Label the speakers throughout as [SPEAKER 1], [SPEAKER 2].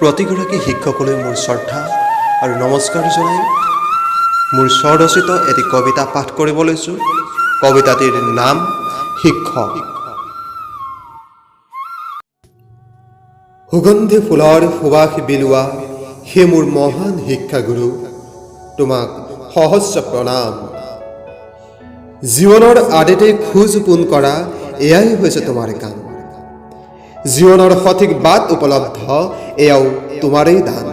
[SPEAKER 1] প্ৰতিগৰাকী শিক্ষকলৈ মোৰ শ্ৰদ্ধা আৰু নমস্কাৰ জনাই মোৰ স্বৰচিত এটি কবিতা পাঠ কৰিব লৈছোঁ। কবিতাটিৰ নাম শিক্ষক। সুগন্ধি ফুলৰ সুবাস বিলোৱা হে মোৰ মহান শিক্ষাগুৰু, তোমাক সহস্ৰ প্ৰণাম। জীৱনৰ আদিতেই খোজ পোন কৰা এয়াই হৈছে তোমাৰ কাম। জীৱনৰ সঠিক বাট উপলব্ধ এয়াও তোমাৰেই দান।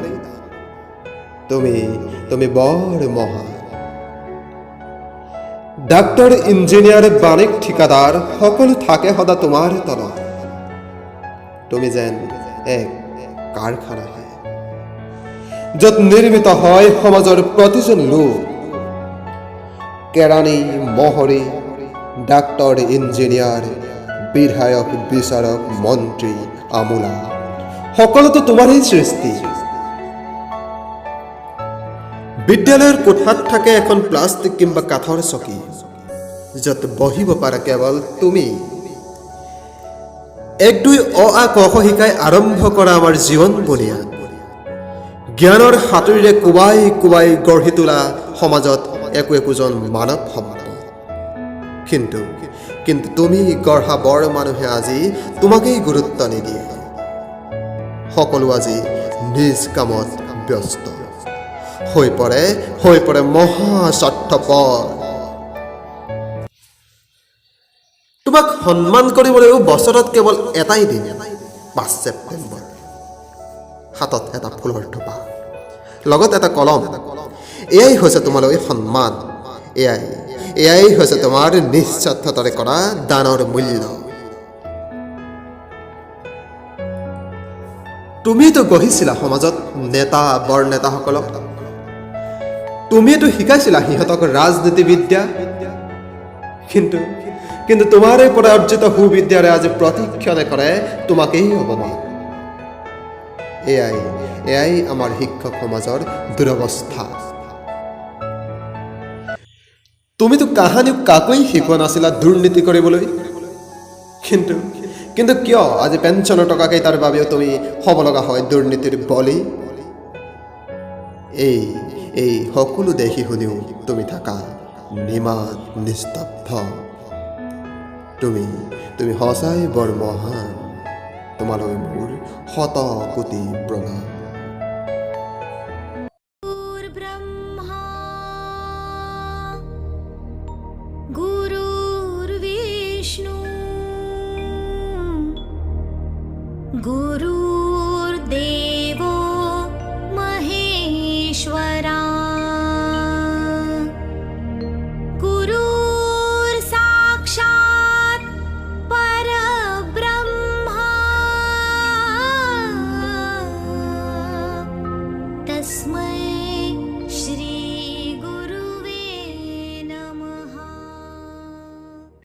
[SPEAKER 1] তুমি বৰ মহান। ডাক্তৰ, ইঞ্জিনিয়াৰ, বাণিক, ঠিকাদাৰ সকলো থাকে সদা তোমাৰ তলত। তুমি যেন এক কাৰখানাহে, য'ত নিৰ্মিত হয় সমাজৰ প্ৰতিজন লোক। কেৰাণী, মহৰী, ডাক্তৰ, ইঞ্জিনিয়াৰ, বিধায়ক, বিচাৰক, মন্ত্ৰী, আমোলা সকলোতো তোমাৰেই সৃষ্টি। বিদ্যালয়ৰ কোঠাত থাকে এখন প্লাষ্টিক কিংবা কাঠৰ চকী, য'ত বহিব পাৰা কেৱল তুমি। এক দুই অ আ ক খ শিকাই আৰম্ভ কৰা আমাৰ জীৱন বুনিয়াদ। জ্ঞানৰ হাতুৰিৰে কোবাই কোবাই গঢ়ি তোলা সমাজত একোজন মানৱ সম্পদ। কিন্তু তুমি গঢ়া বৰ মানুহে আজি তোমাকেই গুৰুত্ব নিদিয়ে। সকলো আজি নিজ কামত ব্যস্ত হৈ পৰে মহা স্বাৰ্থপৰ। তোমাক সন্মান কৰিবলৈও বছৰত কেৱল এটাই দিন, ৫ ছেপ্টেম্বৰ। হাতত এটা ফুলৰ থোপা, লগত এটা কলম। এয়াই হৈছে তোমালৈ সন্মান। এয়াই হৈছে তোমাৰ নিস্বাৰ্থতাৰে কৰা দানৰ মূল্য। তুমিতো গঢ়িছিলা সমাজত নেতা বৰ নেতাসকলক। তুমিয়েতো শিকাইছিলা সিহঁতক ৰাজনীতিবিদ্যা। কিন্তু তোমাৰে পৰা অৰ্জিত সুবিদ্যাৰে আজি প্ৰতিক্ষণে কৰে তোমাকেই অপমান। এয়াই আমাৰ শিক্ষক সমাজৰ দুৰৱস্থা। তুমিতো কাহানিও কাকোই শিকোৱা নাছিলা দুৰ্নীতি কৰিবলৈ। কিন্তু কিয় আজি পেঞ্চনৰ টকা কেইটাৰ বাবেও তুমি হ'ব লগা হয় দুৰ্নীতিৰ বলি? এই সকলো দেখি শুনিও তুমি থাকা নিমাত নিস্তব্ধ। তুমি সঁচাই বৰ মহান। তোমালৈ মোৰ শত কোটি প্ৰণাম।
[SPEAKER 2] गुरुर्देव